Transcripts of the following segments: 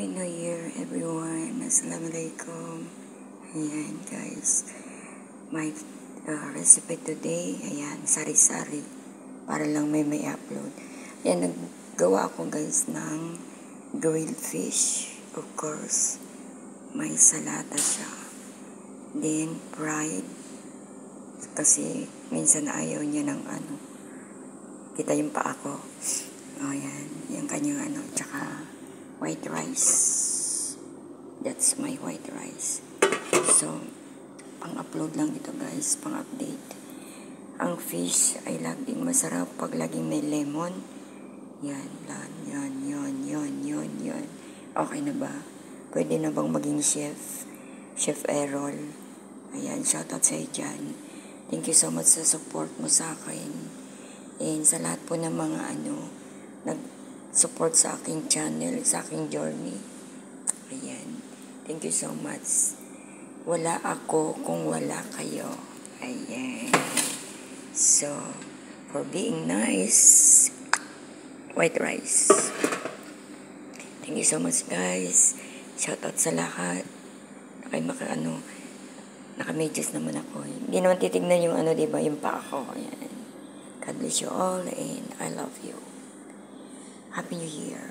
Happy New Year everyone. Assalamualaikum. Ayan guys. My recipe today, ayan, sari-sari. Para lang may upload. Ayan, naggawa ako guys ng grilled fish. Of course, may salata siya. Then, fried. Kasi minsan ayaw niya ng ano. Kita yung pa ako. O yan, yung kanyang ano, tsaka white rice. That's my white rice. So, pang-upload lang ito guys, pang-update. Ang fish ay laging masarap pag laging may lemon. Yan. Okay na ba? Pwede na bang maging chef? Chef Errol. Ayan, shoutout sa'yo dyan. Thank you so much sa support mo sa akin. And sa lahat po ng mga nag-support sa aking channel, sa aking journey. Ayan. Thank you so much. Wala ako kung wala kayo. Ayan. So, for being nice, white rice. Thank you so much guys. Shoutout sa lahat. Naka-medyas naman ako. Hindi naman titignan yung diba, yung pa ako. Ayan. God bless you all and I love you. Happy New Year.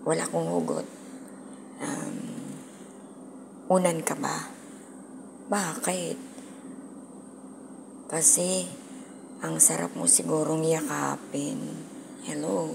Wala akong hugot. Unan ka ba? Bakit? Kasi ang sarap mo sigurong yakapin. Hello?